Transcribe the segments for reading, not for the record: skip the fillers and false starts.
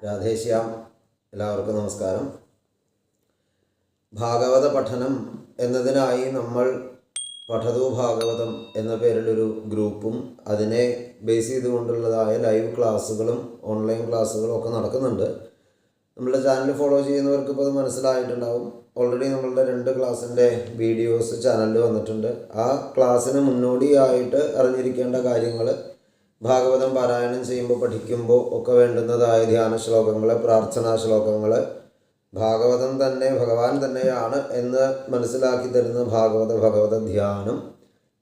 രാധേശ്യാം. എല്ലാവർക്കും നമസ്കാരം. ഭാഗവത പഠനം എന്നതിനായി നമ്മൾ പഠതു ഭാഗവതം എന്ന പേരിലൊരു ഗ്രൂപ്പും അതിനെ ബേസ് ചെയ്തുകൊണ്ടുള്ളതായ ലൈവ് ക്ലാസ്സുകളും ഓൺലൈൻ ക്ലാസ്സുകളും ഒക്കെ നടക്കുന്നുണ്ട്. നമ്മളുടെ ചാനൽ ഫോളോ ചെയ്യുന്നവർക്ക് ഇപ്പോൾ അത് മനസ്സിലായിട്ടുണ്ടാവും. ഓൾറെഡി നമ്മളുടെ 2 ക്ലാസ്സിൻ്റെ വീഡിയോസ് ചാനലിൽ വന്നിട്ടുണ്ട്. ആ ക്ലാസ്സിന് മുന്നോടിയായിട്ട് അറിഞ്ഞിരിക്കേണ്ട കാര്യങ്ങൾ, ഭാഗവതം പാരായണം ചെയ്യുമ്പോൾ പഠിക്കുമ്പോൾ ഒക്കെ വേണ്ടുന്നതായ ധ്യാന ശ്ലോകങ്ങൾ, പ്രാർത്ഥനാ ശ്ലോകങ്ങൾ, ഭാഗവതം തന്നെ ഭഗവാൻ തന്നെയാണ് എന്ന് മനസ്സിലാക്കി തരുന്ന ഭഗവത ധ്യാനം,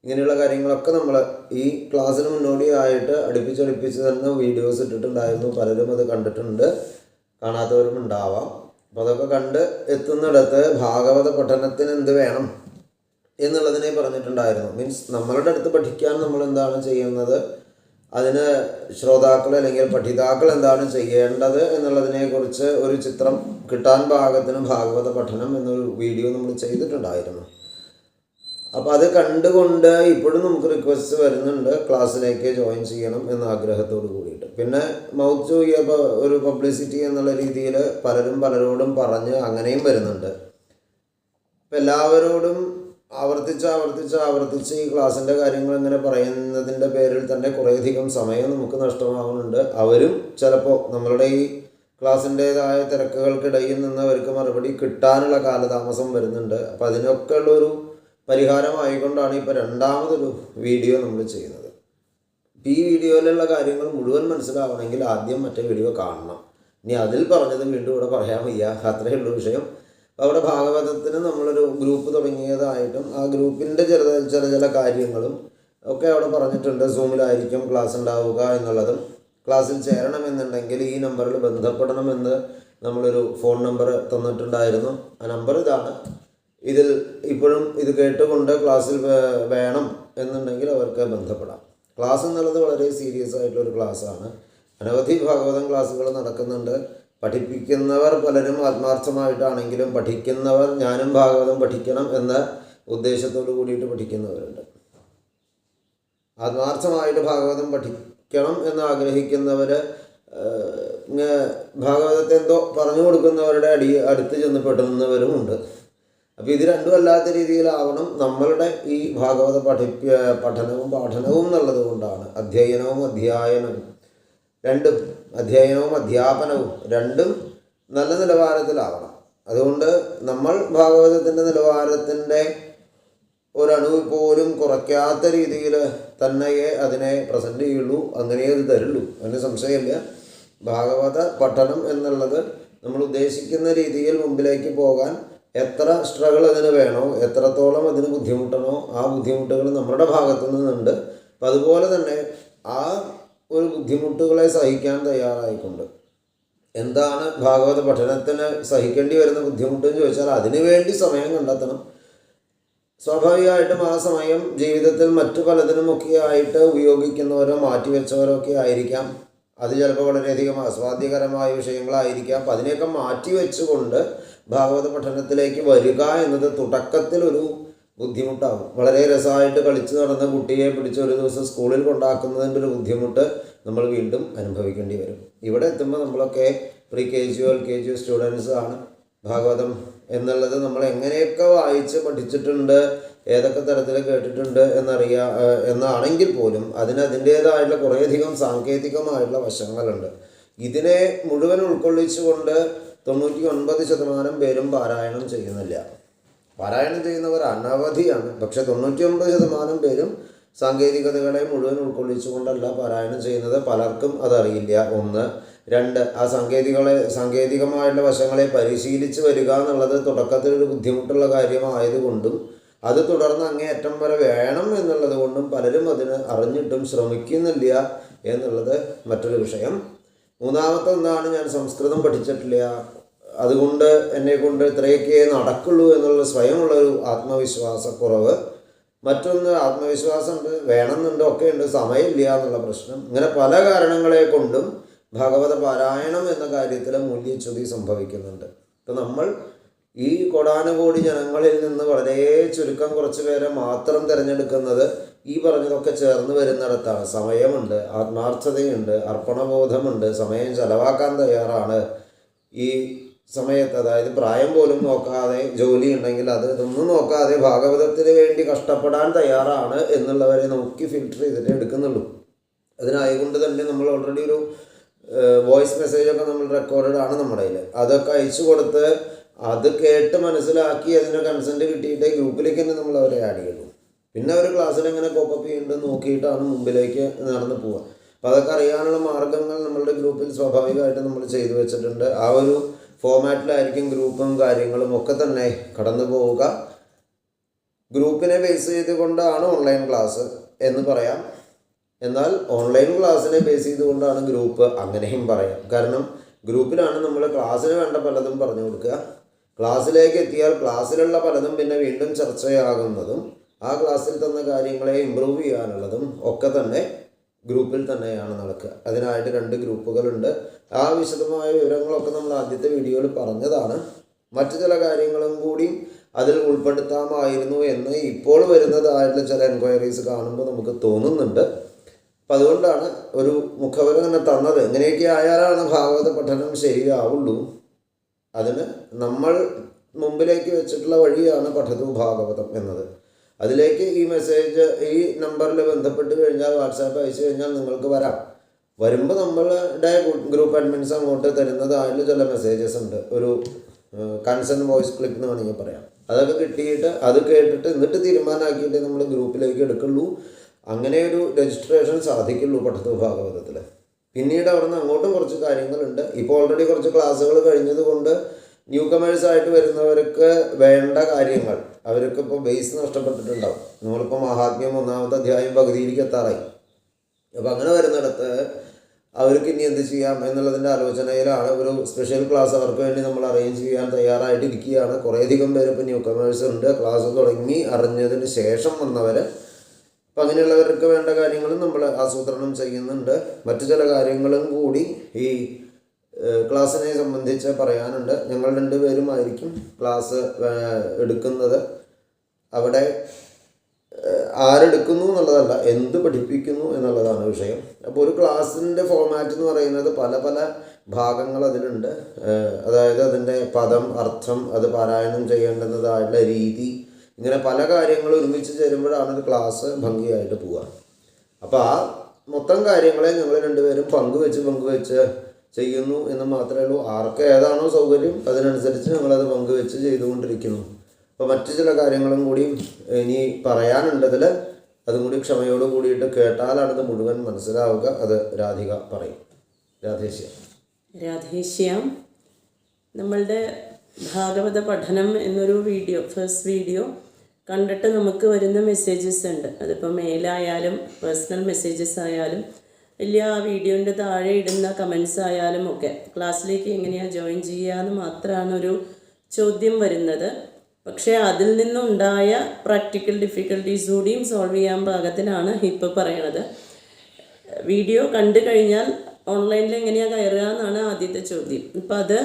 ഇങ്ങനെയുള്ള കാര്യങ്ങളൊക്കെ നമ്മൾ ഈ ക്ലാസ്സിന് മുന്നോടിയായിട്ട് അടുപ്പിച്ചടുപ്പിച്ച് തന്നെ വീഡിയോസ് ഇട്ടിട്ടുണ്ടായിരുന്നു. പലരും അത് കണ്ടിട്ടുണ്ട്, കാണാത്തവരും ഉണ്ടാവാം. അപ്പോൾ അതൊക്കെ കണ്ട് എത്തുന്നിടത്ത് ഭാഗവത പഠനത്തിന് എന്ത് വേണം എന്നുള്ളതിനെ പറഞ്ഞിട്ടുണ്ടായിരുന്നു. മീൻസ് നമ്മളുടെ അടുത്ത് പഠിക്കാൻ നമ്മൾ എന്താണ് ചെയ്യുന്നത്, അതിന് ശ്രോതാക്കൾ അല്ലെങ്കിൽ പഠിതാക്കൾ എന്താണ് ചെയ്യേണ്ടത് എന്നുള്ളതിനെക്കുറിച്ച് ഒരു ചിത്രം കിട്ടാൻ പാകത്തിന് ഭാഗവത പഠനം എന്നൊരു വീഡിയോ നമ്മൾ ചെയ്തിട്ടുണ്ടായിരുന്നു. അപ്പോൾ അത് കണ്ടുകൊണ്ട് ഇപ്പോഴും നമുക്ക് റിക്വസ്റ്റ് വരുന്നുണ്ട് ക്ലാസ്സിലേക്ക് ജോയിൻ ചെയ്യണം എന്ന ആഗ്രഹത്തോട് കൂടിയിട്ട്. പിന്നെ മൗത്ത് ടു ഇയർ ഒരു പബ്ലിസിറ്റി എന്നുള്ള രീതിയിൽ പലരും പലരോടും പറഞ്ഞ് അങ്ങനെയും വരുന്നുണ്ട്. അപ്പം എല്ലാവരോടും ആവർത്തിച്ച് ഈ ക്ലാസ്സിൻ്റെ കാര്യങ്ങൾ ഇങ്ങനെ പറയുന്നതിൻ്റെ പേരിൽ തന്നെ കുറേയധികം സമയം നമുക്ക് നഷ്ടമാകുന്നുണ്ട്. അവരും ചിലപ്പോൾ നമ്മളുടെ ഈ ക്ലാസ്സിൻ്റേതായ തിരക്കുകൾക്കിടയിൽ നിന്ന് അവർക്ക് മറുപടി കിട്ടാനുള്ള കാലതാമസം വരുന്നുണ്ട്. അപ്പോൾ അതിനൊക്കെ ഉള്ളൊരു പരിഹാരമായിക്കൊണ്ടാണ് ഇപ്പോൾ 2ാമതൊരു വീഡിയോ നമ്മൾ ചെയ്യുന്നത്. ഈ വീഡിയോയിലുള്ള കാര്യങ്ങൾ മുഴുവൻ മനസ്സിലാവണമെങ്കിൽ ആദ്യം മറ്റേ വീഡിയോ കാണണം. ഇനി അതിൽ പറഞ്ഞത് വീണ്ടും ഇവിടെ പറയാൻ വയ്യ, അത്രയേ ഉള്ളൂ വിഷയം. അവിടെ ഭാഗവതത്തിന് നമ്മളൊരു ഗ്രൂപ്പ് തുടങ്ങിയതായിട്ടും ആ ഗ്രൂപ്പിൻ്റെ ചില കാര്യങ്ങളും ഒക്കെ അവിടെ പറഞ്ഞിട്ടുണ്ട്. സൂമിലായിരിക്കും ക്ലാസ് ഉണ്ടാവുക എന്നുള്ളതും, ക്ലാസ്സിൽ ചേരണമെന്നുണ്ടെങ്കിൽ ഈ നമ്പറിൽ ബന്ധപ്പെടണമെന്ന് നമ്മളൊരു ഫോൺ നമ്പർ തന്നിട്ടുണ്ടായിരുന്നു. ആ നമ്പർ ഇതാണ്. ഇതിൽ ഇപ്പോഴും ഇത് കേട്ടുകൊണ്ട് ക്ലാസ്സിൽ വേണം എന്നുണ്ടെങ്കിൽ അവർക്ക് ബന്ധപ്പെടാം. ക്ലാസ് എന്നുള്ളത് വളരെ സീരിയസ് ആയിട്ടുള്ളൊരു ക്ലാസ്സാണ്. അനവധി ഭാഗവതം ക്ലാസ്സുകൾ നടക്കുന്നുണ്ട്. പഠിപ്പിക്കുന്നവർ പലരും ആത്മാർത്ഥമായിട്ടാണെങ്കിലും പഠിക്കുന്നവർ ഞാനും ഭാഗവതം പഠിക്കണം എന്ന ഉദ്ദേശത്തോടു കൂടിയിട്ട് പഠിക്കുന്നവരുണ്ട്. ആത്മാർത്ഥമായിട്ട് ഭാഗവതം പഠിക്കണം എന്ന് ആഗ്രഹിക്കുന്നവർ ഭാഗവതത്തെ എന്തോ പറഞ്ഞു കൊടുക്കുന്നവരുടെ അടുത്ത് ചെന്ന് പെടുന്നവരുമുണ്ട്. അപ്പോൾ ഇത് രണ്ടും അല്ലാത്ത രീതിയിലാവണം നമ്മളുടെ ഈ ഭാഗവത പഠനവും പാഠനവും എന്നുള്ളത് കൊണ്ടാണ് അധ്യയനവും അധ്യാപനവും രണ്ടും നല്ല നിലവാരത്തിലാവണം. അതുകൊണ്ട് നമ്മൾ ഭാഗവതത്തിൻ്റെ നിലവാരത്തിൻ്റെ ഒരണു പോലും കുറയ്ക്കാത്ത രീതിയിൽ തന്നെയേ അതിനെ പ്രസൻറ്റ് ചെയ്യുള്ളൂ, അങ്ങനെ അത് തരുള്ളൂ, അതിന് സംശയമില്ല. ഭാഗവത പഠനം എന്നുള്ളത് നമ്മൾ ഉദ്ദേശിക്കുന്ന രീതിയിൽ മുമ്പിലേക്ക് പോകാൻ എത്ര സ്ട്രഗിൾ അതിന് വേണോ, എത്രത്തോളം അതിന് ബുദ്ധിമുട്ടണോ, ആ ബുദ്ധിമുട്ടുകൾ നമ്മുടെ ഭാഗത്തു നിന്നുണ്ട്. അപ്പം അതുപോലെ തന്നെ ആ ഒരു ബുദ്ധിമുട്ടുകളെ സഹിക്കാൻ തയ്യാറായിക്കൊണ്ട് എന്താണ് ഭാഗവത പഠനത്തിന് സഹിക്കേണ്ടി വരുന്ന ബുദ്ധിമുട്ടെന്ന് ചോദിച്ചാൽ അതിനു വേണ്ടി സമയം കണ്ടെത്തണം. സ്വാഭാവികമായിട്ടും ആ സമയം ജീവിതത്തിൽ മറ്റു പലതിനുമൊക്കെ ആയിട്ട് ഉപയോഗിക്കുന്നവരോ മാറ്റിവെച്ചവരോ ഒക്കെ ആയിരിക്കാം. അത് ചിലപ്പോൾ വളരെയധികം ആസ്വാദ്യകരമായ വിഷയങ്ങളായിരിക്കാം. അപ്പം അതിനെയൊക്കെ മാറ്റിവെച്ചുകൊണ്ട് ഭാഗവത പഠനത്തിലേക്ക് വരിക എന്നത് തുടക്കത്തിലൊരു ബുദ്ധിമുട്ടാകും. വളരെ രസമായിട്ട് കളിച്ച് നടന്ന കുട്ടിയെ പിടിച്ച് ഒരു ദിവസം സ്കൂളിൽ കൊണ്ടാക്കുന്നതിൻ്റെ ഒരു ബുദ്ധിമുട്ട് നമ്മൾ വീണ്ടും അനുഭവിക്കേണ്ടി വരും. ഇവിടെ എത്തുമ്പോൾ നമ്മളൊക്കെ പ്രീ KG സ്റ്റുഡൻസ് ആണ്. ഭാഗവതം എന്നുള്ളത് നമ്മൾ എങ്ങനെയൊക്കെ വായിച്ച് പഠിച്ചിട്ടുണ്ട്, ഏതൊക്കെ തരത്തിൽ കേട്ടിട്ടുണ്ട് എന്നാണെങ്കിൽ പോലും അതിൻ്റേതായിട്ടുള്ള കുറേയധികം സാങ്കേതികമായിട്ടുള്ള വശങ്ങളുണ്ട്. ഇതിനെ മുഴുവൻ ഉൾക്കൊള്ളിച്ചുകൊണ്ട് 99% പേരും പാരായണം ചെയ്യുന്നില്ല. പാരായണം ചെയ്യുന്നവർ അനവധിയാണ്. പക്ഷെ 99% പേരും സാങ്കേതികതകളെ മുഴുവൻ ഉൾക്കൊള്ളിച്ചുകൊണ്ടല്ല പാരായണം ചെയ്യുന്നത്. പലർക്കും അതറിയില്ല. 1. 2, ആ സാങ്കേതികമായിട്ടുള്ള വശങ്ങളെ പരിശീലിച്ച് വരിക എന്നുള്ളത് തുടക്കത്തിലൊരു ബുദ്ധിമുട്ടുള്ള കാര്യമായതുകൊണ്ടും അത് തുടർന്ന് അങ്ങേയറ്റം വരെ വേണം എന്നുള്ളത് കൊണ്ടും പലരും അതിന് അറിഞ്ഞിട്ടും ശ്രമിക്കുന്നില്ല എന്നുള്ളത് മറ്റൊരു വിഷയം. 3ാമത്തെ ഒന്നാണ്, ഞാൻ സംസ്കൃതം പഠിച്ചിട്ടില്ല, അതുകൊണ്ട് എന്നെക്കൊണ്ട് ഇത്രയൊക്കെ നടക്കുള്ളൂ എന്നുള്ള സ്വയമുള്ളൊരു ആത്മവിശ്വാസക്കുറവ്. മറ്റൊന്ന്, ആത്മവിശ്വാസമുണ്ട്, വേണമെന്നുണ്ട്, ഒക്കെ ഉണ്ട്, സമയമില്ല എന്നുള്ള പ്രശ്നം. ഇങ്ങനെ പല കാരണങ്ങളെ കൊണ്ടും ഭാഗവത പാരായണം എന്ന കാര്യത്തിൽ മൂല്യച്യുതി സംഭവിക്കുന്നുണ്ട്. അപ്പം നമ്മൾ ഈ കോടാനുകോടി ജനങ്ങളിൽ നിന്ന് വളരെ ചുരുക്കം കുറച്ച് പേരെ മാത്രം തിരഞ്ഞെടുക്കുന്നത് ഈ പറഞ്ഞതൊക്കെ ചേർന്ന് വരുന്നിടത്താണ് സമയമുണ്ട്, ആത്മാർത്ഥതയുണ്ട്, അർപ്പണബോധമുണ്ട്, സമയം ചെലവാക്കാൻ തയ്യാറാണ്. ഈ സമയത്ത് അതായത് പ്രായം പോലും നോക്കാതെ ജോലി ഉണ്ടെങ്കിൽ ഇതൊന്നും നോക്കാതെ ഭാഗവതത്തിന് വേണ്ടി കഷ്ടപ്പെടാൻ തയ്യാറാണ് എന്നുള്ളവരെ നോക്കി ഫിൽട്ടർ ചെയ്തിട്ട് എടുക്കുന്നുള്ളൂ. അതിനായതുകൊണ്ട് തന്നെ നമ്മൾ ഓൾറെഡി ഒരു വോയിസ് മെസ്സേജൊക്കെ നമ്മൾ റെക്കോർഡഡ് ആണ് നമ്മുടെ കയ്യിൽ. അതൊക്കെ അയച്ചു കൊടുത്ത് അത് കേട്ട് മനസ്സിലാക്കി അതിന് കൺസെൻറ്റ് കിട്ടിയിട്ട് ഗ്രൂപ്പിലേക്ക് തന്നെ നമ്മൾ അവരെ ആഡ് ചെയ്യുള്ളൂ. പിന്നെ അവർ ക്ലാസ്സിൽ എങ്ങനെ കോപ്പപ്പ് ചെയ്യുന്നുണ്ട് നോക്കിയിട്ടാണ് മുമ്പിലേക്ക് നടന്ന് പോവുക. അപ്പോൾ അതൊക്കെ അറിയാനുള്ള മാർഗ്ഗങ്ങൾ നമ്മളുടെ ഗ്രൂപ്പിൽ സ്വാഭാവികമായിട്ട് നമ്മൾ ചെയ്തു വെച്ചിട്ടുണ്ട്. ആ ഒരു ഫോമാറ്റിലായിരിക്കും ഗ്രൂപ്പും കാര്യങ്ങളും ഒക്കെ തന്നെ കടന്നു പോവുക. ഗ്രൂപ്പിനെ ബേസ് ചെയ്തുകൊണ്ടാണ് ഓൺലൈൻ ക്ലാസ് എന്ന് പറയാം. എന്നാൽ ഓൺലൈൻ ക്ലാസ്സിനെ ബേസ് ചെയ്തുകൊണ്ടാണ് ഗ്രൂപ്പ്, അങ്ങനെയും പറയാം. കാരണം ഗ്രൂപ്പിലാണ് നമ്മൾ ക്ലാസ്സിന് വേണ്ട പലതും പറഞ്ഞു കൊടുക്കുക. ക്ലാസ്സിലേക്ക് എത്തിയാൽ ക്ലാസ്സിലുള്ള പലതും പിന്നെ വീണ്ടും ചർച്ചയാകുന്നതും ആ ക്ലാസ്സിൽ തന്ന കാര്യങ്ങളെ ഇമ്പ്രൂവ് ചെയ്യാനുള്ളതും ഒക്കെ തന്നെ ഗ്രൂപ്പിൽ തന്നെയാണ് നടക്കുക. അതിനായിട്ട് 2 ഗ്രൂപ്പുകളുണ്ട്. ആ വിശദമായ വിവരങ്ങളൊക്കെ നമ്മൾ ആദ്യത്തെ വീഡിയോയിൽ പറഞ്ഞതാണ്. മറ്റു ചില കാര്യങ്ങളും കൂടി അതിൽ ഉൾപ്പെടുത്താമായിരുന്നു എന്ന് ഇപ്പോൾ വരുന്നതായിട്ടുള്ള ചില എൻക്വയറീസ് കാണുമ്പോൾ നമുക്ക് തോന്നുന്നുണ്ട്. അപ്പം അതുകൊണ്ടാണ് ഒരു മുഖവര തന്നെ തന്നത്. എങ്ങനെയൊക്കെ ആയാലാണ് ഭാഗവത പഠനം ശരിയാവുള്ളൂ. അതിന് നമ്മൾ മുമ്പിലേക്ക് വെച്ചിട്ടുള്ള വഴിയാണ് പഠതു ഭാഗവതം എന്നത്. അതിലേക്ക് ഈ മെസ്സേജ് ഈ നമ്പറിൽ ബന്ധപ്പെട്ട് കഴിഞ്ഞാൽ വാട്സാപ്പ് അയച്ചു കഴിഞ്ഞാൽ നിങ്ങൾക്ക് വരാം. വരുമ്പോൾ നമ്മളുടെ ഗ്രൂപ്പ് അഡ്മിൻസ് അങ്ങോട്ട് തരുന്നതായിട്ട് ചില മെസ്സേജസ് ഉണ്ട്. ഒരു കൺസേൺ വോയിസ് ക്ലിപ്പ് എന്ന് വേണമെങ്കിൽ പറയാം. അതൊക്കെ കിട്ടിയിട്ട് അത് കേട്ടിട്ട് എന്നിട്ട് തീരുമാനമാക്കിയിട്ട് നമ്മൾ ഗ്രൂപ്പിലേക്ക് എടുക്കുള്ളൂ. അങ്ങനെ ഒരു രജിസ്ട്രേഷൻ സാധിക്കുള്ളൂ പഠിത ഭാഗവതത്തിൽ. പിന്നീട് അവിടെ നിന്ന് അങ്ങോട്ടും കുറച്ച് കാര്യങ്ങളുണ്ട്. ഇപ്പോൾ ഓൾറെഡി കുറച്ച് ക്ലാസ്സുകൾ കഴിഞ്ഞത് കൊണ്ട് ന്യൂ കമേഴ്സായിട്ട് വരുന്നവർക്ക് വേണ്ട കാര്യങ്ങൾ അവർക്കിപ്പോൾ ബേസ് നഷ്ടപ്പെട്ടിട്ടുണ്ടാവും. നമ്മളിപ്പോൾ മഹാത്മ്യം 1-ാമത്തെ അധ്യായം പകുതിയിലേക്ക് എത്താറായി. അപ്പോൾ അങ്ങനെ വരുന്നിടത്ത് അവർക്ക് ഇനി എന്ത് ചെയ്യാം എന്നുള്ളതിൻ്റെ ആലോചനയിലാണ്. ഒരു സ്പെഷ്യൽ ക്ലാസ് അവർക്ക് വേണ്ടി നമ്മൾ അറേഞ്ച് ചെയ്യാൻ തയ്യാറായിട്ടിരിക്കുകയാണ്. കുറേയധികം പേര് ഇപ്പോൾ ന്യൂ കമേഴ്സ് ഉണ്ട്. ക്ലാസ് തുടങ്ങി അറിഞ്ഞതിന് ശേഷം വന്നവർ. അപ്പം അങ്ങനെയുള്ളവർക്ക് വേണ്ട കാര്യങ്ങളും നമ്മൾ ആസൂത്രണം ചെയ്യുന്നുണ്ട്. മറ്റു ചില കാര്യങ്ങളും കൂടി ഈ ക്ലാസ്സിനെ സംബന്ധിച്ച് പറയാനുണ്ട്. ഞങ്ങൾ 2 പേരുമായിരിക്കും ക്ലാസ് എടുക്കുന്നത്. അവിടെ ആരെടുക്കുന്നു എന്നുള്ളതല്ല, എന്ത് പഠിപ്പിക്കുന്നു എന്നുള്ളതാണ് വിഷയം. അപ്പോൾ ഒരു ക്ലാസ്സിൻ്റെ ഫോർമാറ്റ് എന്ന് പറയുന്നത് പല പല ഭാഗങ്ങൾ അതിലുണ്ട്. അതായത് അതിൻ്റെ പദം, അർത്ഥം, അത് പാരായണം ചെയ്യേണ്ടുന്നതായിട്ടുള്ള രീതി, ഇങ്ങനെ പല കാര്യങ്ങൾ ഒരുമിച്ച് ചേരുമ്പോഴാണ് ഒരു ക്ലാസ് ഭംഗിയായിട്ട് പോവുക. അപ്പോൾ ആ മൊത്തം കാര്യങ്ങളെ ഞങ്ങൾ 2 പേരും പങ്കുവെച്ച് ചെയ്യുന്നു എന്ന് മാത്രമേ ഉള്ളൂ. ആർക്ക് ഏതാണോ സൗകര്യം അതിനനുസരിച്ച് ഞങ്ങളത് പങ്കുവെച്ച് ചെയ്തുകൊണ്ടിരിക്കുന്നു. അപ്പോൾ മറ്റു ചില കാര്യങ്ങളും കൂടി ഇനി പറയാനുണ്ടതിൽ. അതും കൂടി ക്ഷമയോട് കൂടിയിട്ട് കേട്ടാലാണിത് മുഴുവൻ മനസ്സിലാവുക. അത് രാധിക പറയും. രാധേശ്യാം. നമ്മളുടെ ഭാഗവത പഠനം എന്നൊരു ഫസ്റ്റ് വീഡിയോ കണ്ടിട്ട് നമുക്ക് വരുന്ന മെസ്സേജസ് ഉണ്ട്. അതിപ്പോൾ മെയിലായാലും പേഴ്സണൽ മെസ്സേജസ് ആയാലും വലിയ ആ വീഡിയോൻ്റെ താഴെ ഇടുന്ന കമൻസ് ആയാലും ഒക്കെ ക്ലാസ്സിലേക്ക് എങ്ങനെയാണ് ജോയിൻ ചെയ്യുക എന്ന് മാത്രമാണ് ഒരു ചോദ്യം വരുന്നത്. പക്ഷേ അതിൽ നിന്നുണ്ടായ പ്രാക്ടിക്കൽ ഡിഫിക്കൽട്ടീസ് കൂടിയും സോൾവ് ചെയ്യാൻ പാകത്തിനാണ് ഇപ്പോൾ പറയണത്. വീഡിയോ കണ്ടു കഴിഞ്ഞാൽ ഓൺലൈനിൽ എങ്ങനെയാണ് കയറുക എന്നാണ് ആദ്യത്തെ ചോദ്യം. ഇപ്പോൾ അത്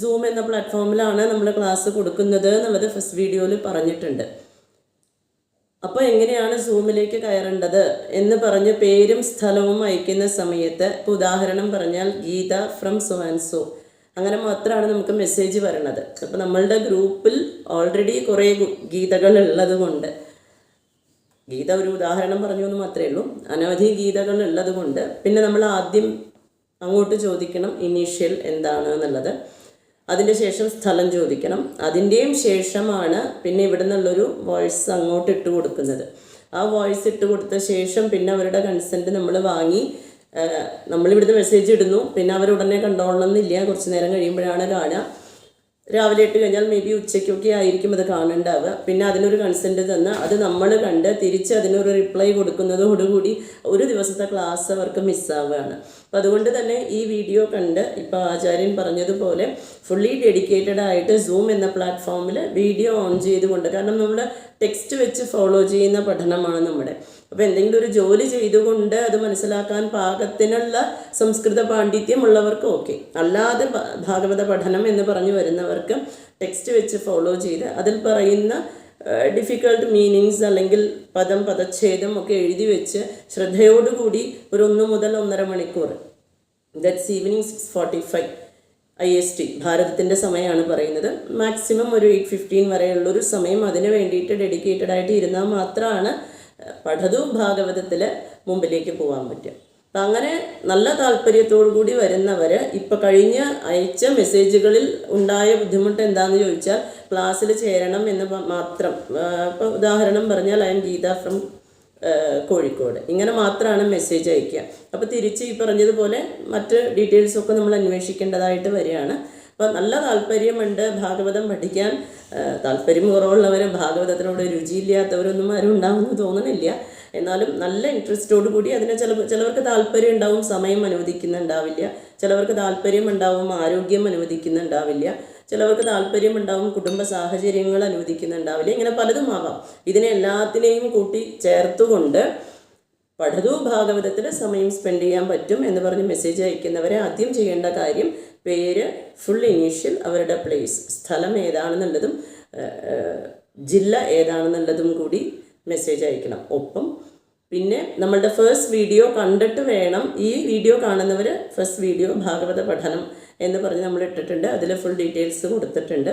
സൂം എന്ന പ്ലാറ്റ്ഫോമിലാണ് നമ്മൾ ക്ലാസ് കൊടുക്കുന്നത് എന്നുള്ളത് ഫസ്റ്റ് വീഡിയോയിൽ പറഞ്ഞിട്ടുണ്ട്. അപ്പോൾ എങ്ങനെയാണ് സൂമിലേക്ക് കയറേണ്ടത് എന്ന് പറഞ്ഞ് പേരും സ്ഥലവും അയക്കുന്ന സമയത്ത്, ഇപ്പോൾ ഉദാഹരണം പറഞ്ഞാൽ Geetha from so and so, അങ്ങനെ മാത്രമാണ് നമുക്ക് മെസ്സേജ് വരണത്. അപ്പോൾ നമ്മളുടെ ഗ്രൂപ്പിൽ ഓൾറെഡി കുറേ ഗീതകൾ ഉള്ളത് കൊണ്ട്, ഗീത ഒരു ഉദാഹരണം പറഞ്ഞു എന്ന് മാത്രമേ ഉള്ളൂ, അനവധി ഗീതകൾ ഉള്ളത് കൊണ്ട് പിന്നെ നമ്മൾ ആദ്യം അങ്ങോട്ട് ചോദിക്കണം ഇനീഷ്യൽ എന്താണ് എന്നുള്ളത്. അതിൻ്റെ ശേഷം സ്ഥലം ചോദിക്കണം. അതിൻ്റെയും ശേഷമാണ് പിന്നെ ഇവിടെ നിന്നുള്ളൊരു വോയിസ് അങ്ങോട്ട് ഇട്ട് കൊടുക്കുന്നത്. ആ വോയിസ് ഇട്ട് കൊടുത്ത ശേഷം പിന്നെ അവരുടെ കൺസെൻറ്റ് നമ്മൾ വാങ്ങി നമ്മളിവിടുന്ന് മെസ്സേജ് ഇടുന്നു. പിന്നെ അവരുടനെ കണ്ടോളണമെന്നില്ല, കുറച്ച് നേരം കഴിയുമ്പോഴാണ് കാണുക. രാവിലെ ഇട്ട് കഴിഞ്ഞാൽ മേ ബി ഉച്ചയ്ക്കൊക്കെ ആയിരിക്കും അത് കാണുന്നുണ്ടാവുക. പിന്നെ അതിനൊരു കൺസെൻറ്റ് തന്ന് അത് നമ്മൾ കണ്ട് തിരിച്ച് അതിനൊരു റിപ്ലൈ കൊടുക്കുന്നതോടുകൂടി ഒരു ദിവസത്തെ ക്ലാസ് അവർക്ക് മിസ്സാവുകയാണ്. അപ്പോൾ അതുകൊണ്ട് തന്നെ ഈ വീഡിയോ കണ്ട് ഇപ്പോൾ ആചാര്യൻ പറഞ്ഞതുപോലെ ഫുള്ളി ഡെഡിക്കേറ്റഡ് ആയിട്ട് സൂം എന്ന പ്ലാറ്റ്ഫോമിൽ വീഡിയോ ഓൺ ചെയ്തുകൊണ്ട്, കാരണം നമ്മൾ ടെക്സ്റ്റ് വെച്ച് ഫോളോ ചെയ്യുന്ന പഠനമാണ് നമ്മുടെ. അപ്പോൾ എന്തെങ്കിലും ഒരു ജോലി ചെയ്തുകൊണ്ട് അത് മനസ്സിലാക്കാൻ പാകത്തിനുള്ള സംസ്കൃത പാണ്ഡിത്യമുള്ളവർക്ക് ഓക്കെ. അല്ലാതെ ഭാഗവത പഠനം എന്ന് പറഞ്ഞു വരുന്നവർക്ക് ടെക്സ്റ്റ് വെച്ച് ഫോളോ ചെയ്ത് അതിൽ പറയുന്ന ഡിഫിക്കൾട്ട് മീനിങ്സ് അല്ലെങ്കിൽ പദച്ഛേദം ഒക്കെ എഴുതി വെച്ച് ശ്രദ്ധയോടുകൂടി ഒരു 1 മുതൽ 1.5 മണിക്കൂർ, ദാറ്റ്സ് ഈവനിങ് 6:45 IST ഭാരതത്തിൻ്റെ സമയമാണ് പറയുന്നത്. മാക്സിമം ഒരു 8:15 വരെയുള്ളൊരു സമയം അതിന് വേണ്ടിയിട്ട് ഡെഡിക്കേറ്റഡ് ആയിട്ട് ഇരുന്നാൽ മാത്രമാണ് പഠതു ഭാഗവതത്തിൽ മുമ്പിലേക്ക് പോകാൻ പറ്റുക. അപ്പം അങ്ങനെ നല്ല താല്പര്യത്തോടു കൂടി വരുന്നവർ ഇപ്പോൾ കഴിഞ്ഞ അയച്ച മെസ്സേജുകളിൽ ഉണ്ടായ ബുദ്ധിമുട്ട് എന്താണെന്ന് ചോദിച്ചാൽ ക്ലാസ്സിൽ ചേരണം എന്ന് മാത്രം. ഇപ്പോൾ ഉദാഹരണം പറഞ്ഞാൽ I'm Geetha from Kozhikode, ഇങ്ങനെ മാത്രമാണ് മെസ്സേജ് അയക്കുക. അപ്പോൾ തിരിച്ച് ഈ പറഞ്ഞതുപോലെ മറ്റ് ഡീറ്റെയിൽസൊക്കെ നമ്മൾ അന്വേഷിക്കേണ്ടതായിട്ട് വരികയാണ്. അപ്പോൾ നല്ല താല്പര്യമുണ്ട് ഭാഗവതം പഠിക്കാൻ. താല്പര്യം കുറവുള്ളവർ, ഭാഗവതത്തിനോട് രുചിയില്ലാത്തവരൊന്നും ആരും ഉണ്ടാവുമെന്ന് തോന്നണില്ല. എന്നാലും നല്ല ഇൻട്രസ്റ്റോടു കൂടി അതിനെ ചിലവർക്ക് താല്പര്യം ഉണ്ടാവും, സമയം അനുവദിക്കുന്നുണ്ടാവില്ല. ചിലവർക്ക് താല്പര്യം ഉണ്ടാവും, ആരോഗ്യം അനുവദിക്കുന്നുണ്ടാവില്ല. ചിലവർക്ക് താല്പര്യം ഉണ്ടാവും, കുടുംബ സാഹചര്യങ്ങൾ അനുവദിക്കുന്നുണ്ടാവില്ല. ഇങ്ങനെ പലതും ആവാം. ഇതിനെ എല്ലാത്തിനെയും കൂട്ടി ചേർത്തുകൊണ്ട് പഠതു ഭാഗവതത്തിൽ സമയം സ്പെൻഡ് ചെയ്യാൻ പറ്റും എന്ന് പറഞ്ഞ് മെസ്സേജ് അയക്കുന്നവരെ ആദ്യം ചെയ്യേണ്ട കാര്യം പേര്, ഫുൾ ഇനീഷ്യൽ, അവരുടെ പ്ലേസ്, സ്ഥലം ഏതാണെന്നുള്ളതും ജില്ല ഏതാണെന്നുള്ളതും കൂടി മെസ്സേജ് അയക്കണം. ഒപ്പം പിന്നെ നമ്മളുടെ ഫസ്റ്റ് വീഡിയോ കണ്ടിട്ട് വേണം, ഈ വീഡിയോ കാണുന്നവർ ഫസ്റ്റ് വീഡിയോ ഭാഗവത പഠനം എന്ന് പറഞ്ഞ് നമ്മൾ ഇട്ടിട്ടുണ്ട്, അതിൽ ഫുൾ ഡീറ്റെയിൽസ് കൊടുത്തിട്ടുണ്ട്.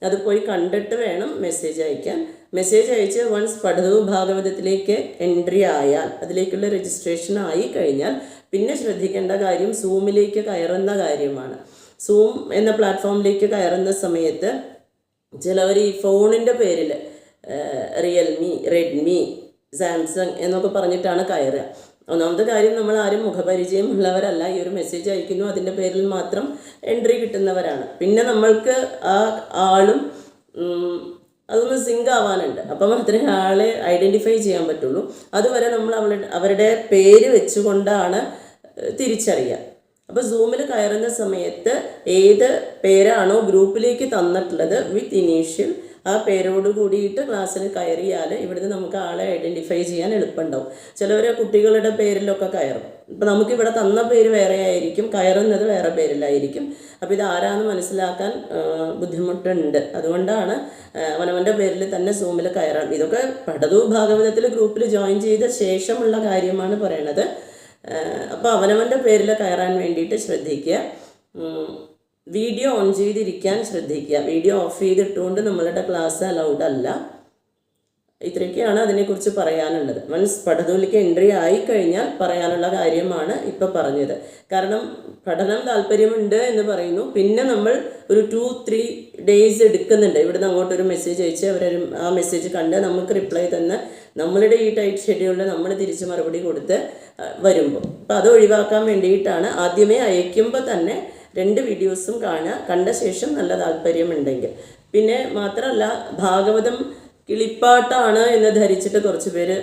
അത് പോയി കണ്ടിട്ട് വേണം മെസ്സേജ് അയക്കാൻ. മെസ്സേജ് അയച്ച് വൺസ് പഠതു ഭാഗവതത്തിലേക്ക് എൻട്രി ആയാൽ, അതിലേക്കുള്ള രജിസ്ട്രേഷൻ ആയി കഴിഞ്ഞാൽ പിന്നെ ശ്രദ്ധിക്കേണ്ട കാര്യം സൂമിലേക്ക് കയറുന്ന കാര്യമാണ്. സൂം എന്ന പ്ലാറ്റ്ഫോമിലേക്ക് കയറുന്ന സമയത്ത് ചിലവർ ഈ ഫോണിൻ്റെ പേരിൽ റിയൽമി, റെഡ്മി, സാംസങ് എന്നൊക്കെ പറഞ്ഞിട്ടാണ് കയറുക. ഒന്നാമത്തെ കാര്യം, നമ്മൾ ആരും മുഖപരിചയമുള്ളവരല്ല. ഈ ഒരു മെസ്സേജ് അയക്കുന്നു, അതിൻ്റെ പേരിൽ മാത്രം എൻട്രി കിട്ടുന്നവരാണ്. പിന്നെ നമ്മൾക്ക് ആ ആളും അതൊന്ന് സിങ്ക് ആവാനുണ്ട്. അപ്പം മാത്രമേ ആളെ ഐഡൻറ്റിഫൈ ചെയ്യാൻ പറ്റുള്ളൂ. അതുവരെ നമ്മൾ അവരുടെ പേര് വെച്ചുകൊണ്ടാണ് തിരിച്ചറിയുക. അപ്പോൾ സൂമിൽ കയറുന്ന സമയത്ത് ഏത് പേരാണോ ഗ്രൂപ്പിലേക്ക് തന്നിട്ടുള്ളത് വിത്ത് ഇനീഷ്യൽ, ആ പേരോട് കൂടിയിട്ട് ക്ലാസ്സിൽ കയറിയാൽ ഇവിടുന്ന് നമുക്ക് ആളെ ഐഡൻറ്റിഫൈ ചെയ്യാൻ എളുപ്പമുണ്ടാവും. ചിലവർ കുട്ടികളുടെ പേരിലൊക്കെ കയറും. ഇപ്പം നമുക്കിവിടെ തന്ന പേര് വേറെ ആയിരിക്കും, കയറുന്നത് വേറെ പേരിലായിരിക്കും. അപ്പോൾ ഇത് ആരാന്ന് മനസ്സിലാക്കാൻ ബുദ്ധിമുട്ടുണ്ട്. അതുകൊണ്ടാണ് അവനവൻ്റെ പേരിൽ തന്നെ സൂമിൽ കയറാൻ. ഇതൊക്കെ പഠതു ഭാഗവതത്തിൽ ഗ്രൂപ്പിൽ ജോയിൻ ചെയ്ത ശേഷമുള്ള കാര്യമാണ് പറയണത്. അപ്പോൾ അവനവൻ്റെ പേരിൽ കയറാൻ വേണ്ടിയിട്ട് ശ്രദ്ധിക്കുക. വീഡിയോ ഓൺ ചെയ്തിരിക്കാൻ ശ്രദ്ധിക്കുക. വീഡിയോ ഓഫ് ചെയ്തിട്ടുകൊണ്ട് നമ്മളുടെ ക്ലാസ് അലൗഡ് അല്ല. ഇത്രയൊക്കെയാണ് അതിനെക്കുറിച്ച് പറയാനുള്ളത്. മീൻസ് പഠനത്തിലേക്ക് എൻട്രി ആയിക്കഴിഞ്ഞാൽ പറയാനുള്ള കാര്യമാണ് ഇപ്പോൾ പറഞ്ഞത്. കാരണം പഠനം താല്പര്യമുണ്ട് എന്ന് പറയുന്നു, പിന്നെ നമ്മൾ ഒരു 2-3 ഡേയ്സ് എടുക്കുന്നുണ്ട്. ഇവിടുന്ന് അങ്ങോട്ടൊരു മെസ്സേജ് അയച്ച് അവരൊരു ആ മെസ്സേജ് കണ്ട് നമുക്ക് റിപ്ലൈ തന്ന് നമ്മളുടെ ഈ ടൈറ്റ് ഷെഡ്യൂളിൽ നമ്മൾ തിരിച്ച് മറുപടി കൊടുത്ത് വരുമ്പോൾ, അപ്പോൾ അത് ഒഴിവാക്കാൻ വേണ്ടിയിട്ടാണ് ആദ്യമേ അയക്കുമ്പോൾ തന്നെ 2 വീഡിയോസും കാണുക. കണ്ട ശേഷം നല്ല താല്പര്യമുണ്ടെങ്കിൽ. പിന്നെ മാത്രമല്ല, ഭാഗവതം കിളിപ്പാട്ടാണ് എന്ന് ധരിച്ചിട്ട് കുറച്ച് പേര്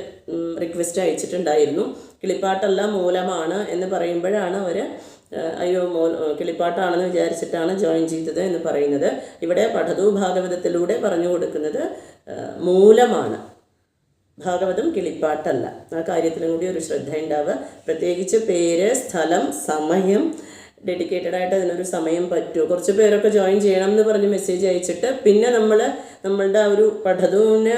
റിക്വസ്റ്റ് അയച്ചിട്ടുണ്ടായിരുന്നു. കിളിപ്പാട്ടല്ല, മൂലമാണ് എന്ന് പറയുമ്പോഴാണ് അവർ അയ്യോ കിളിപ്പാട്ടാണെന്ന് വിചാരിച്ചിട്ടാണ് ജോയിൻ ചെയ്തത് എന്ന് പറയുന്നത്. ഇവിടെ പഠതു ഭാഗവതത്തിലൂടെ പറഞ്ഞു കൊടുക്കുന്നത് മൂലമാണ്, ഭാഗവതം കിളിപ്പാട്ടല്ല. ആ കാര്യത്തിലും കൂടി ഒരു ശ്രദ്ധ ഉണ്ടാവുക. പ്രത്യേകിച്ച് പേര്, സ്ഥലം, സമയം, ഡെഡിക്കേറ്റഡ് ആയിട്ട് അതിനൊരു സമയം പറ്റുമോ. കുറച്ച് പേരൊക്കെ ജോയിൻ ചെയ്യണം എന്ന് പറഞ്ഞ് മെസ്സേജ് അയച്ചിട്ട് പിന്നെ നമ്മളുടെ ആ ഒരു പഠനത്തിന്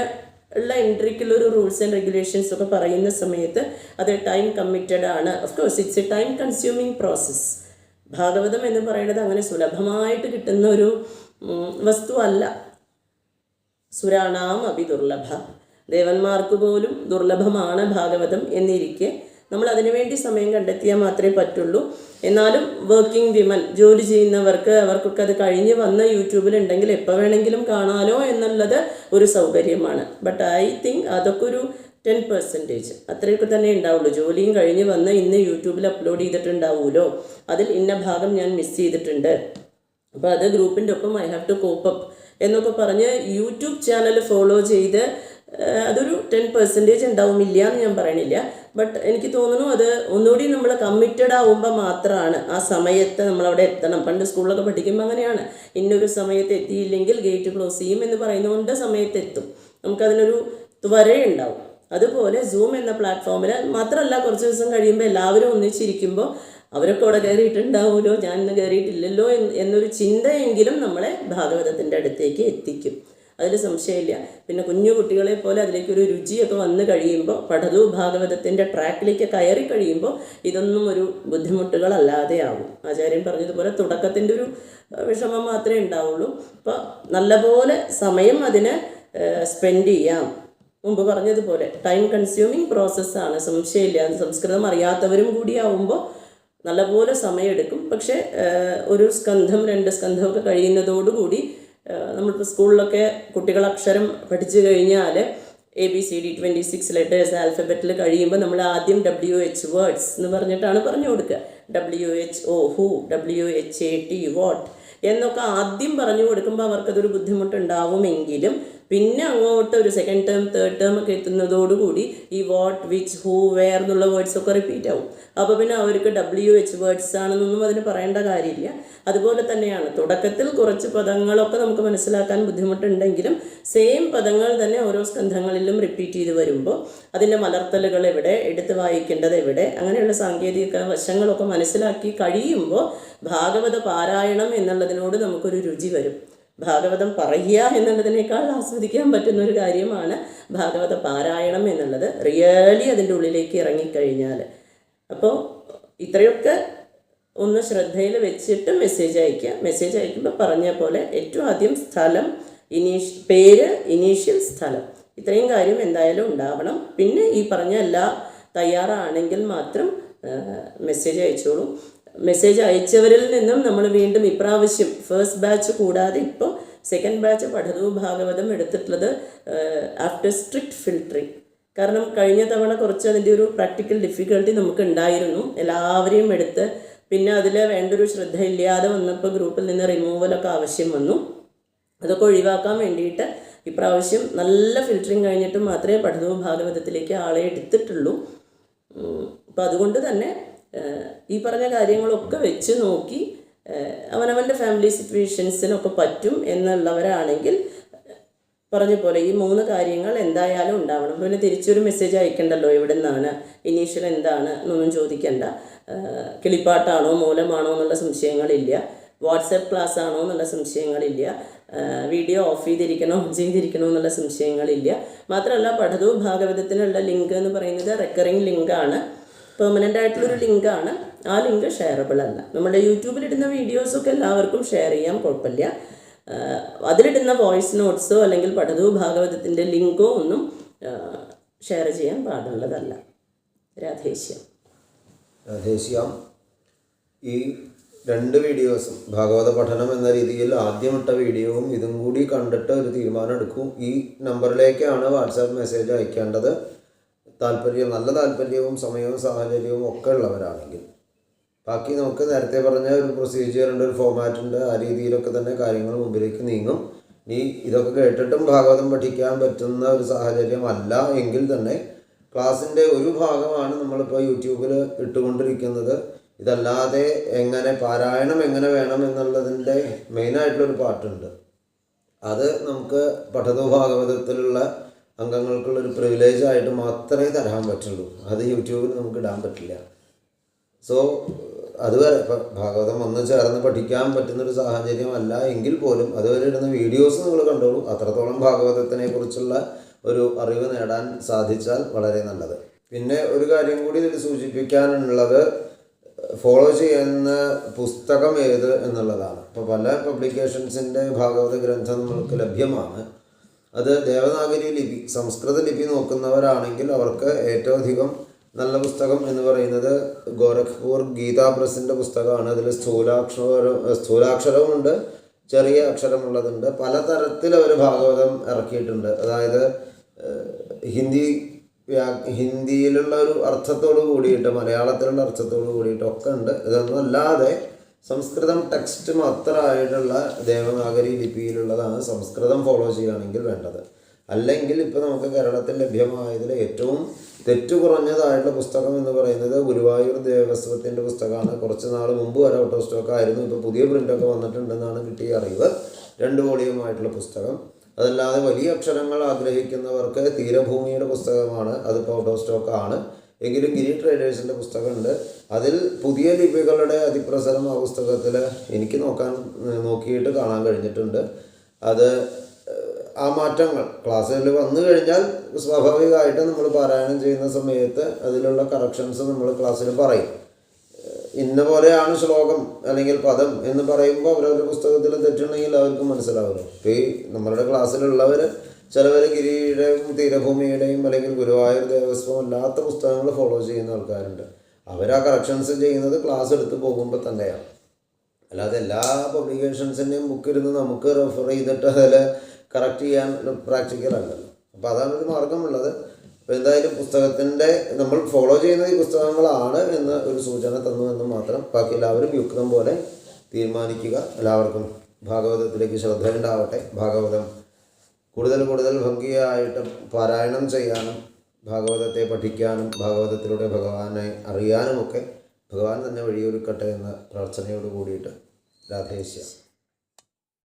ഉള്ള എൻട്രിക്കുള്ളൊരു റൂൾസ് ആൻഡ് റെഗുലേഷൻസ് ഒക്കെ പറയുന്ന സമയത്ത് അത് ടൈം കമ്മിറ്റഡ് ആണ്. Of course it's A time consuming process. Bhagavatam എന്ന് പറയുന്നത് അങ്ങനെ സുലഭമായിട്ട് കിട്ടുന്ന ഒരു വസ്തു അല്ല. സുരാണാം അഭി ദുർലഭ, ദേവന്മാർക്ക് പോലും ദുർലഭമാണ് ഭാഗവതം എന്നിരിക്കെ നമ്മൾ അതിനുവേണ്ടി സമയം കണ്ടെത്തിയാൽ മാത്രമേ പറ്റുള്ളൂ. എന്നാലും വർക്കിംഗ് വിമൻ, ജോലി ചെയ്യുന്നവർക്ക്, അവർക്കൊക്കെ അത് കഴിഞ്ഞ് വന്ന് യൂട്യൂബിലുണ്ടെങ്കിൽ എപ്പോൾ വേണമെങ്കിലും കാണാലോ എന്നുള്ളത് ഒരു സൗകര്യമാണ്. ബട്ട് ഐ തിങ്ക് അതൊക്കെ ഒരു 10% അത്രയൊക്കെ തന്നെ ഉണ്ടാവുള്ളൂ. ജോലിയും കഴിഞ്ഞ് വന്ന് ഇന്ന് യൂട്യൂബിൽ അപ്ലോഡ് ചെയ്തിട്ടുണ്ടാവുമല്ലോ, അതിൽ ഇന്ന ഭാഗം ഞാൻ മിസ് ചെയ്തിട്ടുണ്ട്, അപ്പോൾ അത് ഗ്രൂപ്പിൻ്റെ ഒപ്പം I have to cope up എന്നൊക്കെ പറഞ്ഞ് യൂട്യൂബ് ചാനൽ ഫോളോ ചെയ്ത് അതൊരു 10% ഉണ്ടാവുമില്ല എന്ന് ഞാൻ പറയണില്ല. ബട്ട് എനിക്ക് തോന്നുന്നു അത് ഒന്നുകൂടി നമ്മൾ കമ്മിറ്റഡ് ആവുമ്പോൾ മാത്രമാണ് ആ സമയത്ത് നമ്മളവിടെ എത്തണം. പണ്ട് സ്കൂളിലൊക്കെ പഠിക്കുമ്പോൾ അങ്ങനെയാണ്, ഇന്നൊരു സമയത്ത് എത്തിയില്ലെങ്കിൽ ഗേറ്റ് ക്ലോസ് ചെയ്യും എന്ന് പറയുന്നതുകൊണ്ട് സമയത്ത് എത്തും. നമുക്കതിനൊരു ത്വരയുണ്ടാവും. അതുപോലെ സൂം എന്ന പ്ലാറ്റ്ഫോമിൽ മാത്രമല്ല, കുറച്ച് ദിവസം കഴിയുമ്പോൾ എല്ലാവരും ഒന്നിച്ചിരിക്കുമ്പോൾ അവരൊക്കെ അവിടെ കയറിയിട്ടുണ്ടാവുമല്ലോ, ഞാൻ ഇന്ന് കയറിയിട്ടില്ലല്ലോ എന്നൊരു ചിന്തയെങ്കിലും നമ്മളെ ഭാഗവതത്തിൻ്റെ അടുത്തേക്ക് എത്തിക്കും. അതിൽ സംശയമില്ല. പിന്നെ കുഞ്ഞു കുട്ടികളെ പോലെ അതിലേക്കൊരു രുചിയൊക്കെ വന്നു കഴിയുമ്പോൾ, പഠനവും ഭാഗവതത്തിൻ്റെ ട്രാക്കിലേക്ക് കയറി കഴിയുമ്പോൾ ഇതൊന്നും ഒരു ബുദ്ധിമുട്ടുകളല്ലാതെ ആവും. ആചാര്യൻ പറഞ്ഞതുപോലെ തുടക്കത്തിൻ്റെ ഒരു വിഷമം മാത്രമേ ഉണ്ടാവുള്ളൂ. അപ്പോൾ നല്ലപോലെ സമയം അതിന് സ്പെൻഡ് ചെയ്യാം. മുമ്പ് പറഞ്ഞതുപോലെ ടൈം കൺസ്യൂമിങ് പ്രോസസ്സാണ്, സംശയമില്ല. സംസ്കൃതം അറിയാത്തവരും കൂടി ആവുമ്പോൾ നല്ലപോലെ സമയമെടുക്കും. പക്ഷേ ഒരു സ്കന്ധം 2 സ്കന്ധമൊക്കെ കഴിയുന്നതോടുകൂടി നമ്മളിപ്പോൾ സ്കൂളിലൊക്കെ കുട്ടികൾ അക്ഷരം പഠിച്ചു കഴിഞ്ഞാൽ ABCD 26 ലെറ്റേഴ്സ് ആൽഫബറ്റിൽ കഴിയുമ്പോൾ നമ്മൾ ആദ്യം WH വേർഡ്സ് എന്ന് പറഞ്ഞിട്ടാണ് പറഞ്ഞു കൊടുക്കുക. WHO ഹൂ, WHAT വാട്ട് എന്നൊക്കെ ആദ്യം പറഞ്ഞു കൊടുക്കുമ്പോൾ അവർക്കതൊരു ബുദ്ധിമുട്ടുണ്ടാവുമെങ്കിലും പിന്നെ അങ്ങോട്ട് ഒരു സെക്കൻഡ് ടേം തേർഡ് ടേം ഒക്കെ എത്തുന്നതോടുകൂടി ഈ വാട്ട്, വിച്ച്, ഹൂ, വെയർ എന്നുള്ള വേർഡ്സൊക്കെ റിപ്പീറ്റ് ആവും. അപ്പോൾ പിന്നെ അവർക്ക് WH വേർഡ്സ് ആണെന്നൊന്നും അതിന് പറയേണ്ട കാര്യമില്ല. അതുപോലെ തന്നെയാണ് തുടക്കത്തിൽ കുറച്ച് പദങ്ങളൊക്കെ നമുക്ക് മനസ്സിലാക്കാൻ ബുദ്ധിമുട്ടുണ്ടെങ്കിലും സെയിം പദങ്ങൾ തന്നെ ഓരോ സ്കന്ധങ്ങളിലും റിപ്പീറ്റ് ചെയ്ത് വരുമ്പോൾ അതിൻ്റെ മലർത്തലുകൾ എവിടെ, എടുത്ത് വായിക്കേണ്ടത് എവിടെ, അങ്ങനെയുള്ള സാങ്കേതിക വശങ്ങളൊക്കെ മനസ്സിലാക്കി കഴിയുമ്പോൾ ഭാഗവത പാരായണം എന്നുള്ളതിനോട് നമുക്കൊരു രുചി വരും. ഭാഗവതം പറയുക എന്നുള്ളതിനേക്കാൾ ആസ്വദിക്കാൻ പറ്റുന്ന ഒരു കാര്യമാണ് ഭാഗവത പാരായണം എന്നുള്ളത്, റിയലി അതിൻ്റെ ഉള്ളിലേക്ക് ഇറങ്ങിക്കഴിഞ്ഞാൽ. അപ്പോൾ ഇത്രയൊക്കെ ഒന്ന് ശ്രദ്ധയിൽ വെച്ചിട്ട് മെസ്സേജ് അയക്കുക. മെസ്സേജ് അയക്കുമ്പോൾ പറഞ്ഞ പോലെ ഏറ്റവും ആദ്യം സ്ഥലം, പേര്, ഇനീഷ്യൽ, സ്ഥലം, ഇത്രയും കാര്യം എന്തായാലും ഉണ്ടാവണം. പിന്നെ ഈ പറഞ്ഞ എല്ലാ തയ്യാറാണെങ്കിൽ മാത്രം മെസ്സേജ് അയച്ചോളൂ. മെസ്സേജ് അയച്ചവരിൽ നിന്നും നമ്മൾ വീണ്ടും ഇപ്രാവശ്യം ഫസ്റ്റ് ബാച്ച് കൂടാതെ ഇപ്പോൾ സെക്കൻഡ് ബാച്ച് പഠനവും ഭാഗവതം എടുത്തിട്ടുള്ളത് ആഫ്റ്റർ സ്ട്രിക്റ്റ് ഫിൽറ്ററിങ്. കാരണം കഴിഞ്ഞ തവണ കുറച്ച് അതിൻ്റെ ഒരു പ്രാക്ടിക്കൽ ഡിഫിക്കൽട്ടി നമുക്ക് ഉണ്ടായിരുന്നു. എല്ലാവരെയും എടുത്ത് പിന്നെ അതിൽ വേണ്ടൊരു ശ്രദ്ധയില്ലാതെ വന്നപ്പോൾ ഗ്രൂപ്പിൽ നിന്ന് റിമൂവലൊക്കെ ആവശ്യം വന്നു. അതൊക്കെ ഒഴിവാക്കാൻ വേണ്ടിയിട്ട് ഇപ്രാവശ്യം നല്ല ഫിൽറ്ററിങ് കഴിഞ്ഞിട്ട് മാത്രമേ പഠനവും ഭാഗവതത്തിലേക്ക് ആളെ എടുത്തിട്ടുള്ളൂ. അപ്പോൾ അതുകൊണ്ട് തന്നെ ഈ പറഞ്ഞ കാര്യങ്ങളൊക്കെ വെച്ച് നോക്കി അവനവൻ്റെ ഫാമിലി സിറ്റുവേഷൻസിനൊക്കെ പറ്റും എന്നുള്ളവരാണെങ്കിൽ പറഞ്ഞ പോലെ ഈ 3 കാര്യങ്ങൾ എന്തായാലും ഉണ്ടാവണം. പിന്നെ തിരിച്ചൊരു മെസ്സേജ് അയക്കണ്ടല്ലോ, എവിടെ നിന്നാണ്, ഇനീഷ്യൽ എന്താണ് എന്നൊന്നും ചോദിക്കണ്ട. കിളിപ്പാട്ടാണോ മൂലമാണോ എന്നുള്ള സംശയങ്ങളില്ല. വാട്സപ്പ് ക്ലാസ് ആണോ എന്നുള്ള സംശയങ്ങളില്ല. വീഡിയോ ഓഫ് ചെയ്തിരിക്കണോ എന്നുള്ള സംശയങ്ങളില്ല. മാത്രമല്ല പഠനവും ഭാഗവതത്തിനുള്ള ലിങ്ക് എന്ന് പറയുന്നത് റെക്കറിങ് ലിങ്കാണ്, പെർമനൻ്റ് ആയിട്ടുള്ളൊരു ലിങ്കാണ്. ആ ലിങ്ക് ഷെയറബിൾ അല്ല. നമ്മുടെ യൂട്യൂബിലിടുന്ന വീഡിയോസൊക്കെ എല്ലാവർക്കും ഷെയർ ചെയ്യാം, കുഴപ്പമില്ല. അതിലിടുന്ന വോയിസ് നോട്ട്സോ അല്ലെങ്കിൽ പഠനവും ഭാഗവതത്തിൻ്റെ ലിങ്കോ ഒന്നും ഷെയർ ചെയ്യാൻ പാടുള്ളതല്ല. രാധേശ്യാം. ഈ 2 വീഡിയോസും ഭാഗവത പഠനം എന്ന രീതിയിൽ ആദ്യമിട്ട വീഡിയോവും ഇതും കൂടി കണ്ടിട്ട് ഒരു തീരുമാനം എടുക്കും. ഈ നമ്പറിലേക്കാണ് വാട്സാപ്പ് മെസ്സേജ് അയക്കേണ്ടത്. നല്ല താല്പര്യവും സമയവും സാഹചര്യവും ഒക്കെ ഉള്ളവരാണെങ്കിൽ. ബാക്കി നമുക്ക് നേരത്തെ പറഞ്ഞ ഒരു പ്രൊസീജിയറുണ്ട്, ഒരു ഫോമാറ്റുണ്ട്. ആ രീതിയിലൊക്കെ തന്നെ കാര്യങ്ങൾ മുമ്പിലേക്ക് നീങ്ങും. ഇതൊക്കെ കേട്ടിട്ടും ഭാഗവതം പഠിക്കാൻ പറ്റുന്ന ഒരു സാഹചര്യമല്ല എങ്കിൽ തന്നെ ക്ലാസ്സിൻ്റെ ഒരു ഭാഗമാണ് നമ്മളിപ്പോൾ യൂട്യൂബിൽ ഇട്ടുകൊണ്ടിരിക്കുന്നത്. ഇതല്ലാതെ പാരായണം എങ്ങനെ വേണം എന്നുള്ളതിൻ്റെ മെയിനായിട്ടുള്ളൊരു പാർട്ടുണ്ട്. അത് നമുക്ക് പഠനവും ഭാഗവതത്തിലുള്ള അംഗങ്ങൾക്കുള്ളൊരു പ്രിവിലേജായിട്ട് മാത്രമേ തരാൻ പറ്റുള്ളൂ. അത് യൂട്യൂബിൽ നമുക്ക് ഇടാൻ പറ്റില്ല. സോ അതുവരെ ഇപ്പം ഭാഗവതം വന്ന് ചേർന്ന് പഠിക്കാൻ പറ്റുന്നൊരു സാഹചര്യമല്ല എങ്കിൽ പോലും അതുവരെ ഇടുന്ന വീഡിയോസ് നിങ്ങൾ കണ്ടോളൂ. അത്രത്തോളം ഭാഗവതത്തിനെ കുറിച്ചുള്ള ഒരു അറിവ് നേടാൻ സാധിച്ചാൽ വളരെ നല്ലത്. പിന്നെ ഒരു കാര്യം കൂടി ഇതിൽ സൂചിപ്പിക്കാനുള്ളത്, ഫോളോ ചെയ്യുന്ന പുസ്തകം ഏത് എന്നുള്ളതാണ്. ഇപ്പോൾ പല പബ്ലിക്കേഷൻസിൻ്റെ ഭാഗവത ഗ്രന്ഥം നമ്മൾക്ക് ലഭ്യമാണ്. അത് ദേവനാഗരി ലിപി, സംസ്കൃത ലിപി നോക്കുന്നവരാണെങ്കിൽ അവർക്ക് ഏറ്റവും അധികം നല്ല പുസ്തകം എന്ന് പറയുന്നത് ഗോരഖ്പൂർ ഗീതാ പ്രസിൻ്റെ പുസ്തകമാണ്. അതിൽ സ്ഥൂലാക്ഷരവുമുണ്ട്, ചെറിയ അക്ഷരമുള്ളതുണ്ട്. പലതരത്തിൽ അവർ ഭാഗവതം ഇറക്കിയിട്ടുണ്ട്. അതായത് ഹിന്ദിയിലുള്ള ഒരു അർത്ഥത്തോട് കൂടിയിട്ട്, മലയാളത്തിലുള്ള അർത്ഥത്തോട് കൂടിയിട്ടൊക്കെ ഉണ്ട്. ഇതൊന്നും അല്ലാതെ സംസ്കൃതം ടെക്സ്റ്റ് മാത്രമായിട്ടുള്ള ദേവനാഗരി ലിപിയിലുള്ളതാണ് സംസ്കൃതം ഫോളോ ചെയ്യുകയാണെങ്കിൽ വേണ്ടത്. അല്ലെങ്കിൽ ഇപ്പോൾ നമുക്ക് കേരളത്തിൽ ലഭ്യമായതിൽ ഏറ്റവും തെറ്റു കുറഞ്ഞതായിട്ടുള്ള പുസ്തകം എന്ന് പറയുന്നത് ഗുരുവായൂർ ദേവസ്വത്തിൻ്റെ പുസ്തകമാണ്. കുറച്ച് നാൾ മുമ്പ് വരെ ഔട്ട് ഓഫ് സ്റ്റോക്ക് ആയിരുന്നു. ഇപ്പോൾ പുതിയ പ്രിൻ്റൊക്കെ വന്നിട്ടുണ്ടെന്നാണ് കിട്ടിയ അറിവ്. 2 വോളിയമായിട്ടുള്ള പുസ്തകം. അതല്ലാതെ വലിയ അക്ഷരങ്ങൾ ആഗ്രഹിക്കുന്നവർക്ക് തീരഭൂമിയുടെ പുസ്തകമാണ്. അതിപ്പോൾ ഔട്ട് ഓഫ് സ്റ്റോക്ക് ആണ്. എങ്കിലും ഗിരി ട്രേഡേഴ്സിൻ്റെ പുസ്തകമുണ്ട്. അതിൽ പുതിയ ലിപികളുടെ അതിപ്രസരം ആ പുസ്തകത്തിൽ എനിക്ക് നോക്കിയിട്ട് കാണാൻ കഴിഞ്ഞിട്ടുണ്ട്. അത് ആ മാറ്റങ്ങൾ ക്ലാസ്സിൽ വന്നു കഴിഞ്ഞാൽ സ്വാഭാവികമായിട്ട് നമ്മൾ പാരായണം ചെയ്യുന്ന സമയത്ത് അതിലുള്ള കറക്ഷൻസ് നമ്മൾ ക്ലാസ്സിൽ പറയും. ഇന്ന പോലെയാണ് ശ്ലോകം അല്ലെങ്കിൽ പദം എന്ന് പറയുമ്പോൾ അവരവരുടെ പുസ്തകത്തിൽ തെറ്റുണ്ടെങ്കിൽ അവർക്ക് മനസ്സിലാവുമല്ലോ. ഇപ്പോൾ ഈ നമ്മളുടെ ക്ലാസ്സിലുള്ളവർ ചിലവർ ഗിരിയുടെയും തീരഭൂമിയുടെയും അല്ലെങ്കിൽ ഗുരുവായൂർ ദേവസ്വം അല്ലാത്ത പുസ്തകങ്ങൾ ഫോളോ ചെയ്യുന്ന ആൾക്കാരുണ്ട്. അവർ ആ കറക്ഷൻസ് ചെയ്യുന്നത് ക്ലാസ് എടുത്ത് പോകുമ്പോൾ തന്നെയാണ്. അല്ലാതെ എല്ലാ പബ്ലിക്കേഷൻസിൻ്റെയും ബുക്കിരുന്ന് നമുക്ക് റെഫർ ചെയ്തിട്ട് അതിൽ കറക്റ്റ് ചെയ്യാൻ പ്രാക്ടിക്കൽ അല്ലല്ലോ. അപ്പോൾ അതാണ് ഒരു മാർഗമുള്ളത്. അപ്പോൾ എന്തായാലും പുസ്തകത്തിൻ്റെ നമ്മൾ ഫോളോ ചെയ്യുന്ന ഈ പുസ്തകങ്ങളാണ് എന്ന് ഒരു സൂചന തന്നു എന്ന് മാത്രം. ബാക്കി എല്ലാവരും യുക്തം പോലെ തീരുമാനിക്കുക. എല്ലാവർക്കും ഭാഗവതത്തിലേക്ക് ശ്രദ്ധയുണ്ടാവട്ടെ. ഭാഗവതം കൂടുതൽ കൂടുതൽ ഭംഗിയായിട്ട് പാരായണം ചെയ്യാനും ഭാഗവതത്തെ പഠിക്കാനും ഭാഗവതത്തിലൂടെ ഭഗവാനെ അറിയാനുമൊക്കെ ഭഗവാൻ തന്നെ വഴിയൊരുക്കട്ടെ എന്ന പ്രാർത്ഥനയോട് കൂടിയിട്ട് രാധേശ്യാം.